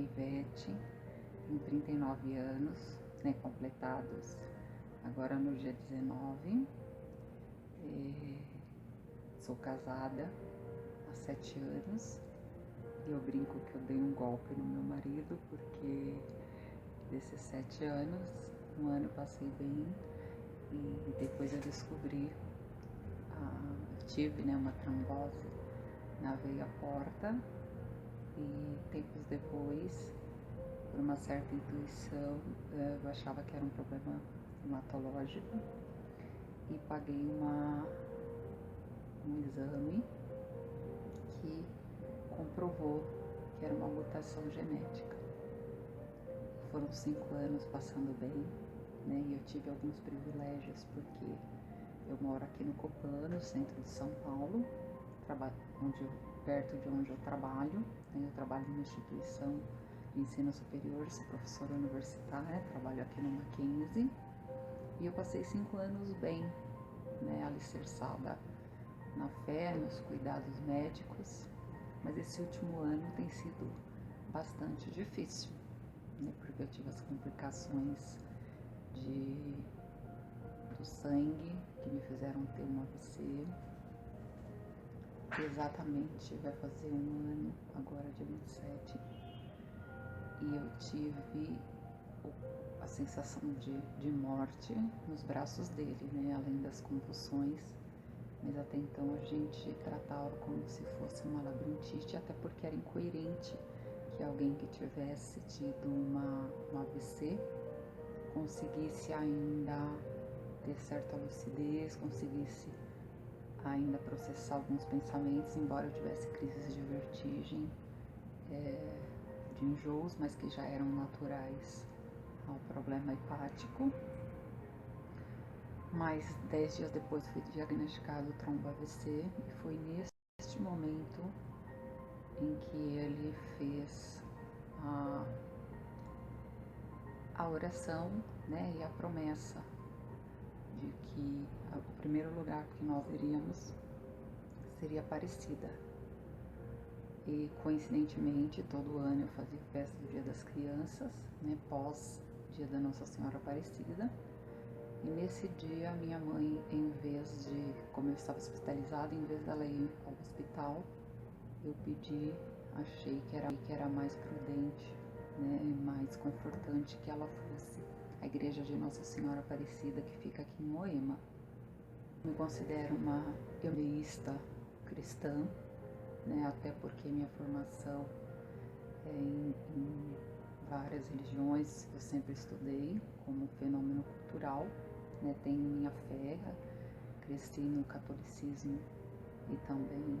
Ivete, tenho 39 anos, né, completados agora no dia 19. Sou casada há 7 anos e eu brinco que eu dei um golpe no meu marido, porque desses 7 anos, um ano eu passei bem e depois eu descobri, eu tive, né, uma trombose na veia porta e tempos depois, por uma certa intuição, eu achava que era um problema hematológico e paguei um exame que comprovou que era uma mutação genética. Foram 5 anos passando bem, né? E eu tive alguns privilégios porque eu moro aqui no Copan, no centro de São Paulo, perto de onde eu trabalho, né? Eu trabalho numa instituição de ensino superior, sou professora universitária, trabalho aqui no Mackenzie e eu passei 5 anos bem, né? Alicerçada na fé, nos cuidados médicos, mas esse último ano tem sido bastante difícil, né? Porque eu tive as complicações do sangue que me fizeram ter um AVC. Exatamente vai fazer um ano, agora dia 27, e eu tive a sensação de morte nos braços dele, né? Além das convulsões. Mas até então a gente tratava como se fosse uma labirintite, até porque era incoerente que alguém que tivesse tido um AVC conseguisse ainda ter certa lucidez, conseguisse ainda processar alguns pensamentos, embora eu tivesse crises de vertigem, de enjoos, mas que já eram naturais ao problema hepático. Mas 10 dias depois fui diagnosticado trombo AVC e foi neste momento em que ele fez a oração, né, e a promessa de que o primeiro lugar que nós iríamos seria Aparecida. E coincidentemente todo ano eu fazia festa do Dia das Crianças, né, pós Dia da Nossa Senhora Aparecida. E nesse dia, minha mãe, em vez de, como eu estava hospitalizada, em vez dela ir ao hospital, eu pedi, achei que era mais prudente, né, mais confortante que ela fosse à igreja de Nossa Senhora Aparecida, que fica aqui em Moema. Eu me considero uma eudeísta cristã, né, até porque minha formação é em várias religiões, eu sempre estudei como fenômeno cultural. Né, tenho minha fé, cresci no catolicismo e também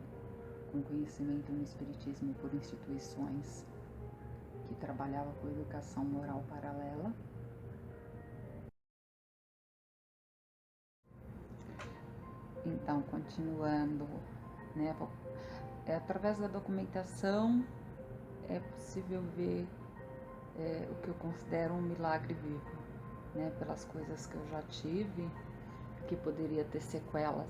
com conhecimento no espiritismo por instituições que trabalhavam com educação moral paralela. Então, continuando, né, através da documentação é possível ver o que eu considero um milagre vivo, né, pelas coisas que eu já tive, que poderia ter sequelas.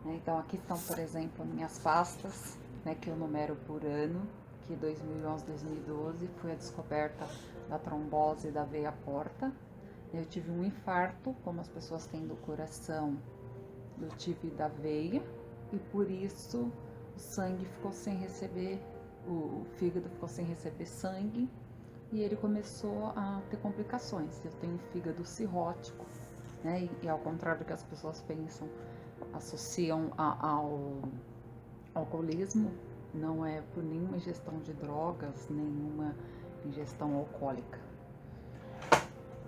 Né? Então aqui estão, por exemplo, minhas pastas, né, que eu numero por ano, que 2011, 2012 foi a descoberta da trombose da veia porta. Eu tive um infarto, como as pessoas têm do coração, eu tive da veia, e por isso o sangue ficou sem receber, o fígado ficou sem receber sangue, e ele começou a ter complicações. Eu tenho fígado cirrótico, né? E ao contrário do que as pessoas pensam, associam ao alcoolismo, não é por nenhuma ingestão de drogas, nenhuma ingestão alcoólica.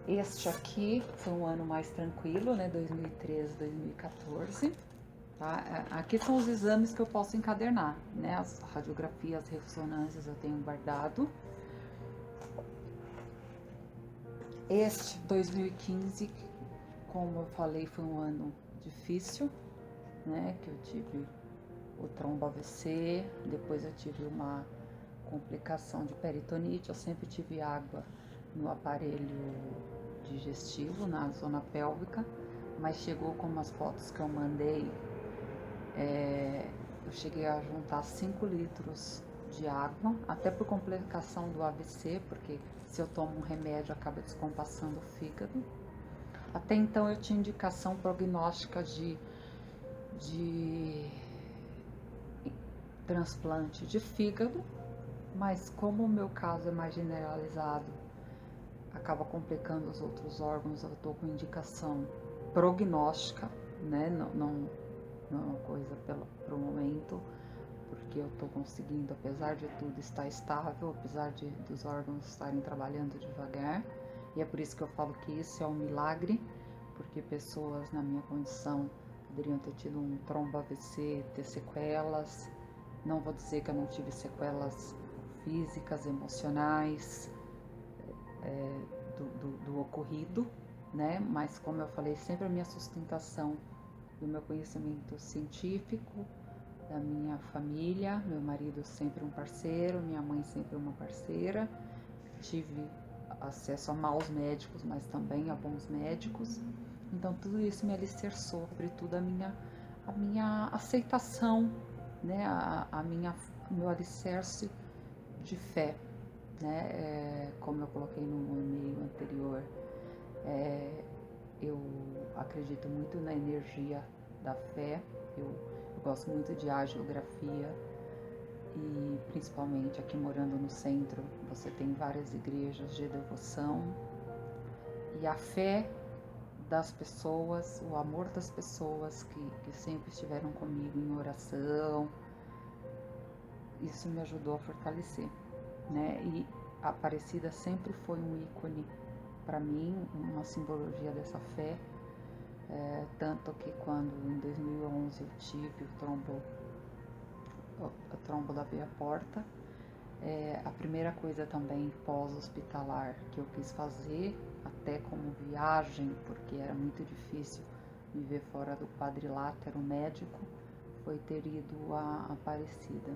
Este aqui foi um ano mais tranquilo, né? 2013, 2014. Tá? Aqui são os exames que eu posso encadernar, né? As radiografias, ressonâncias eu tenho guardado. Este 2015, como eu falei, foi um ano difícil, né? Que eu tive o trombo AVC, depois eu tive uma complicação de peritonite, eu sempre tive água no aparelho digestivo, na zona pélvica, mas chegou como as fotos que eu mandei, eu cheguei a juntar 5 litros de água, até por complicação do AVC, porque se eu tomo um remédio acaba descompassando o fígado. Até então eu tinha indicação prognóstica de transplante de fígado, mas como o meu caso é mais generalizado, acaba complicando os outros órgãos, eu estou com indicação prognóstica, né? Não é uma coisa pro momento, porque eu estou conseguindo, apesar de tudo, estar estável, apesar dos órgãos estarem trabalhando devagar, e é por isso que eu falo que isso é um milagre, porque pessoas na minha condição poderiam ter tido um trombo AVC, ter sequelas. Não vou dizer que eu não tive sequelas físicas, emocionais, do ocorrido, né? Mas como eu falei, sempre a minha sustentação do meu conhecimento científico, da minha família, meu marido sempre um parceiro, minha mãe sempre uma parceira. Tive acesso a maus médicos, mas também a bons médicos. Então tudo isso me alicerçou, sobretudo a minha aceitação, né? Meu alicerce de fé, né? Como eu coloquei no e-mail anterior, eu acredito muito na energia da fé. Eu gosto muito de hagiografia e principalmente aqui morando no centro, você tem várias igrejas de devoção e a fé das pessoas, o amor das pessoas que sempre estiveram comigo em oração, isso me ajudou a fortalecer, né? E a Aparecida sempre foi um ícone para mim, uma simbologia dessa fé, tanto que quando em 2011 eu tive o trombo da veia porta, a primeira coisa também pós-hospitalar que eu quis fazer, até como viagem, porque era muito difícil viver fora do quadrilátero médico, foi ter ido a Aparecida.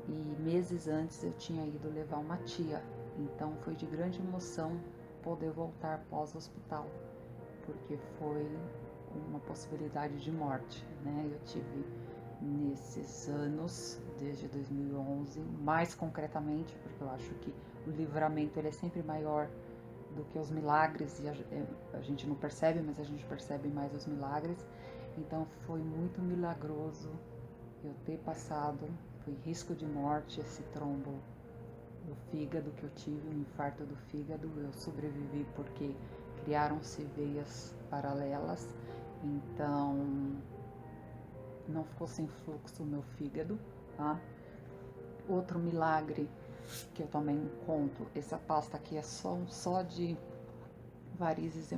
E meses antes eu tinha ido levar uma tia, então foi de grande emoção poder voltar pós-hospital, porque foi uma possibilidade de morte, né? Eu tive nesses anos, desde 2011, mais concretamente, porque eu acho que o livramento ele é sempre maior do que os milagres, e a gente não percebe, mas a gente percebe mais os milagres. Então foi muito milagroso eu ter passado, foi risco de morte esse trombo do fígado que eu tive, um infarto do fígado. Eu sobrevivi porque criaram-se veias paralelas, então não ficou sem fluxo o meu fígado, tá? Outro milagre que eu também conto, essa pasta aqui é só de varizes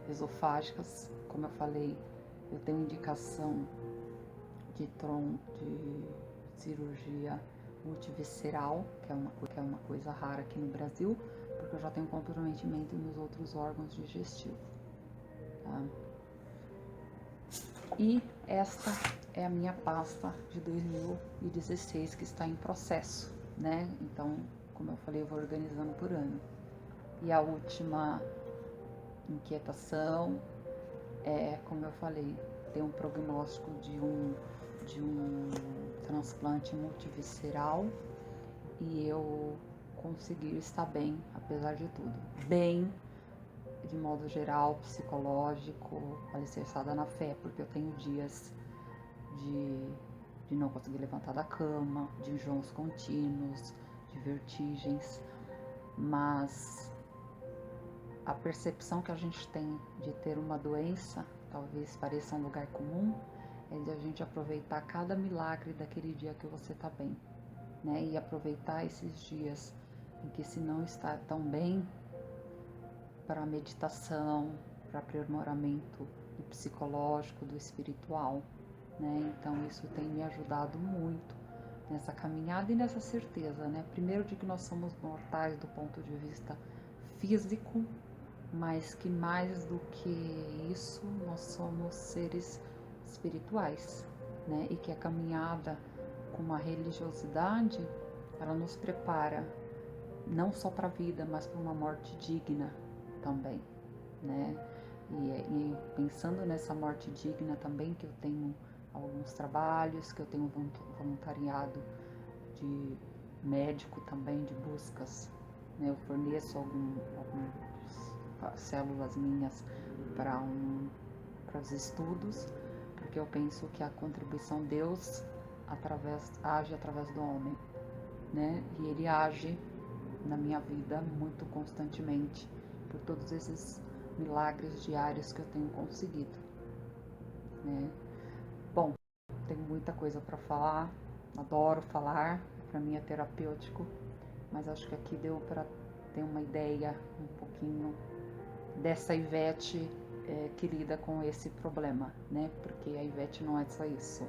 esofágicas. Como eu falei, eu tenho indicação de cirurgia multivisceral, que é uma coisa rara aqui no Brasil, porque eu já tenho comprometimento nos outros órgãos digestivos, tá? E esta é a minha pasta de 2016 que está em processo, né? Então, como eu falei, eu vou organizando por ano. E a última inquietação é, como eu falei, ter um prognóstico de um transplante multivisceral e eu conseguir estar bem, apesar de tudo. Bem, de modo geral, psicológico, alicerçada na fé, porque eu tenho dias de não conseguir levantar da cama, de enjoos contínuos, de vertigens, mas a percepção que a gente tem de ter uma doença, talvez pareça um lugar comum, é de a gente aproveitar cada milagre daquele dia que você está bem, né? E aproveitar esses dias em que se não está tão bem, para meditação, para aprimoramento do psicológico, do espiritual, né? Então isso tem me ajudado muito nessa caminhada e nessa certeza, né? Primeiro de que nós somos mortais do ponto de vista físico, mas que mais do que isso, nós somos seres espirituais, né? E que a caminhada com a religiosidade, ela nos prepara não só para a vida, mas para uma morte digna também, né? E pensando nessa morte digna também, que eu tenho alguns trabalhos, que eu tenho voluntariado de médico também, de buscas, né? Eu forneço algumas células minhas para os estudos, porque eu penso que a contribuição Deus age através do homem, né? E ele age na minha vida muito constantemente por todos esses milagres diários que eu tenho conseguido, né? Bom, tenho muita coisa para falar, adoro falar, para mim é terapêutico, mas acho que aqui deu para ter uma ideia um pouquinho dessa Ivete que lida com esse problema, né? Porque a Ivete não é só isso.